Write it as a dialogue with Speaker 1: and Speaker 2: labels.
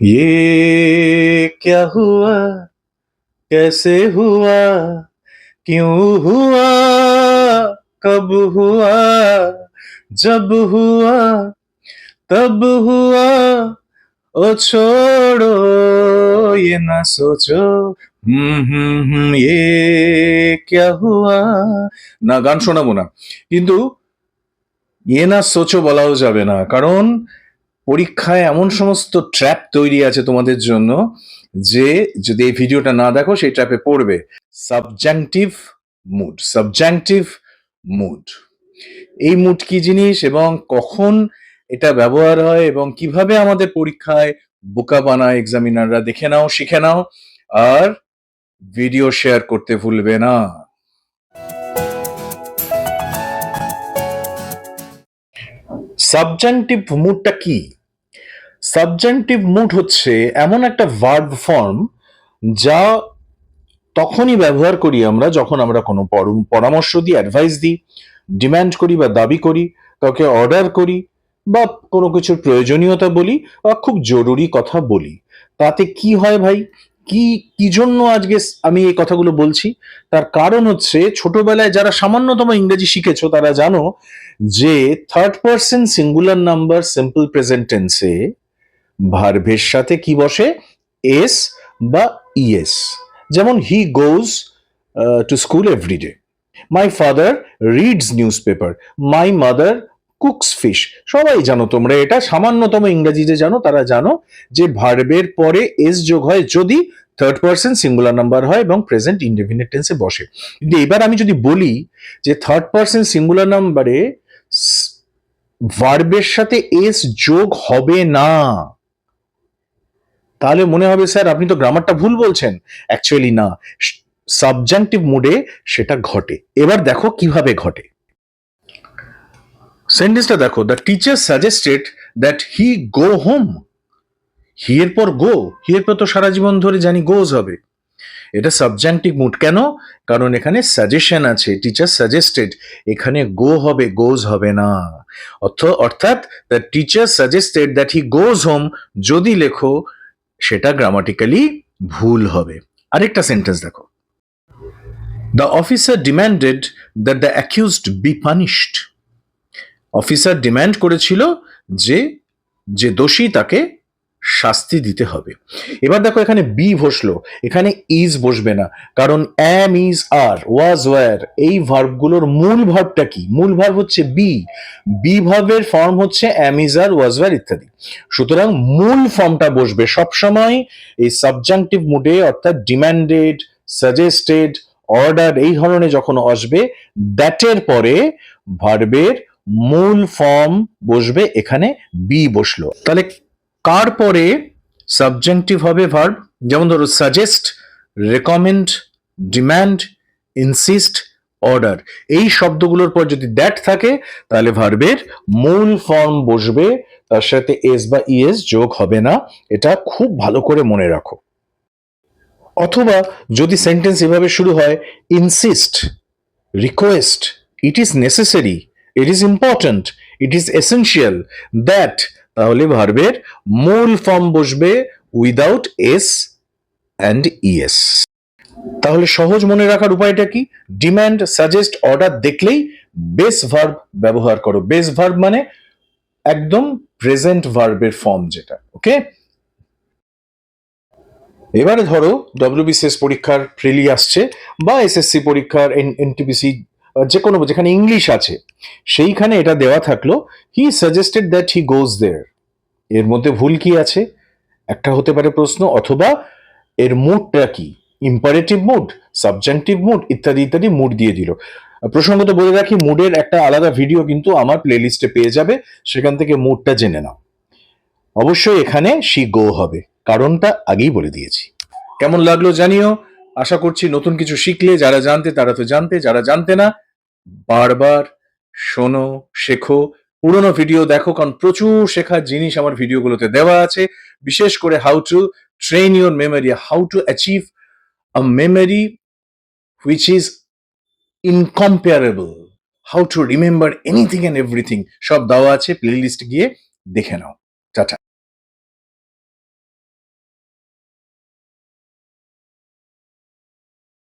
Speaker 1: ये क्या हुआ, कैसे हुआ, क्यों हुआ, कब हुआ, जब हुआ तब हुआ, ओ छोड़ो ये ना सोचो, ये क्या हुआ। না গান শোনাবো না, কিন্তু এ না সোচো বলাও যাবে না, কারণ পরীক্ষায় এমন সমস্ত ট্র্যাপ তৈরি আছে তোমাদের জন্য যে যদি এই ভিডিওটা না দেখো সেই ট্র্যাপে পড়বে। সাবজাংটিভ মুড, সাবজাংটিভ মুড, এই মুড কি জিনিস এবং কখন এটা ব্যবহার হয় এবং কিভাবে আমাদের পরীক্ষায় বোকা বানায় এক্সামিনাররা, দেখে নাও, শিখে নাও, আর ভিডিও শেয়ার করতে ভুলবে না। সাবজাংটিভ মুডটা কি? সাবজাংটিভ মুড হচ্ছে এমন একটা ভার্ব ফর্ম যা তখনই ব্যবহার করি আমরা যখন আমরা কোনো পরামর্শ দিই, অ্যাডভাইস দিই, ডিম্যান্ড করি বা দাবি করি, কাউকে অর্ডার করি, বা কোনো কিছুর প্রয়োজনীয়তা বলি, বা খুব জরুরি কথা বলি। তাতে কি হয় ভাই, কি জন্য আজকে আমি এই কথাগুলো বলছি? তার কারণ হচ্ছে ছোটবেলায় যারা সামান্যতম ইংরেজি শিখেছো তারা জানো যে third person singular number simple present টেন্সে ভার্বের সাথে কি বসে? এস বা ইএস। যেমন he goes to school every day, my father reads newspaper, my mother cooks fish. সবাই জানো তোমরা এটা, সামান্যতম ইংরেজি যে জানো তারা জানো যে ভার্বের পরে এস যোগ হয় যদি থার্ড পারসন সিঙ্গুলার নাম্বার হয় এবং প্রেজেন্ট ইনডেফিনিট টেন্সে বসে। কিন্তু এবার আমি যদি বলি যে থার্ড পারসন সিঙ্গুলার নাম্বারে ভার্বের সাথে এস যোগ হবে না, তাহলে মনে হবে স্যার আপনি তো গ্রামারটা ভুল বলছেন। অ্যাকচুয়ালি না, সাবজাংটিভ মুডে সেটা ঘটে। এবার দেখো কিভাবে ঘটে। সেন্টেন্সটা দেখো, the teacher suggested that he go home. He এর পর গো, হি এর পর তো সারা জীবন ধরে জানি গোজ হবে। এটা সাবজাংটিভ মুড কেন? কারণ এখানে সাজেশন আছে, টিচার সাজেস্টেড, এখানে গো হবে, গোজ হবে না। অর্থাৎ the teacher suggested that he goes home যদি লেখো সেটা গ্রামাটিক্যালি ভুল হবে। আরেকটা সেন্টেন্স দেখো, the officer demanded that the accused be punished. Officer demand করেছিল যে যে দোষী তাকে শাস্তি দিতে হবে। এবার দেখো এখানে বি বসলো, এখানে ইজ বসবে না, কারণ অ্যাম, ইজ, আর, ওয়াজ, ওয়্যার এই ভার্বগুলোর মূল ভার্বটা কি? মূল ভার্ব হচ্ছে বি। বি ভার্বের ফর্ম হচ্ছে অ্যাম, ইজ, আর, ওয়াজ, ওয়্যার ইত্যাদি। সুতরাং মূল ফর্মটা বসবে সবসময় এই সাবজাংটিভ মুডে, অর্থাৎ ডিম্যান্ডেড, সাজেস্টেড, অর্ডার এই ধরনের যখন আসবে দ্যাটের পরে ভার্বের মূল ফর্ম বসবে, এখানে বি বসলো। তাহলে কার পরে সাবজেক্টিভ হবে ভার্ব? যেমন ধরো suggest, recommend, demand, insist, order, এই শব্দগুলোর পর যদি দ্যাট থাকে তাহলে ভার্বের মূল ফর্ম বসবে, তার সাথে এস বা ইএস যোগ হবে না। এটা খুব ভালো করে মনে রাখো। অথবা যদি সেন্টেন্স এভাবে শুরু হয়, insist, request, it is necessary, it is important, it is essential, that, তাহলে ভার্বের মূল ফর্ম বসবে উইদাউট এস অ্যান্ড ইএস। তাহলে সহজ মনে রাখার উপায়টা কি? ডিম্যান্ড, সাজেস্ট, অর্ডার দেখলেই বেস ভার্ব ব্যবহার করো। বেস ভার্ব মানে একদম প্রেজেন্ট ভার্বের ফর্ম যেটা। ওকে, এবারে ধরো ডব্লিউবিসিএস পরীক্ষার প্রিলি আসছে বা এসএসসি পরীক্ষার এনটিপিসি, যে কোনো যেখানে ইংলিশ আছে সেইখানে এটা দেওয়া থাকলো, হি সাজেস্টেড দ্যাট হি গোজ দেয়ার। এর মধ্যে ভুল কি আছে? একটা হতে পারে প্রশ্ন, অথবা এর মুডটা কি, ইম্পারেটিভ মুড, সাবজাংটিভ মুড ইত্যাদি ইত্যাদি মুড দিয়ে দিল। প্রসঙ্গত বলে রাখি, মুডের একটা আলাদা ভিডিও কিন্তু আমার প্লেলিস্টে পেয়ে যাবে, সেখান থেকে মুডটা জেনে নাও। অবশ্যই এখানে শি গো হবে, কারণটা আগেই বলে দিয়েছি। কেমন লাগলো জানিও। আশা করছি নতুন কিছু শিখলে, যারা জানতে তারা তো জানতে, যারা জানতে না বারবার শোনো, শেখো, পুরোনো ভিডিও দেখো, কারণ প্রচুর শেখার জিনিস আমার ভিডিওগুলোতে দেওয়া আছে। বিশেষ করে how to train your memory, how to achieve a memory which is incomparable, how to remember anything and everything, সব দেওয়া আছে। প্লে লিস্টে গিয়ে দেখে নাও। টাটা।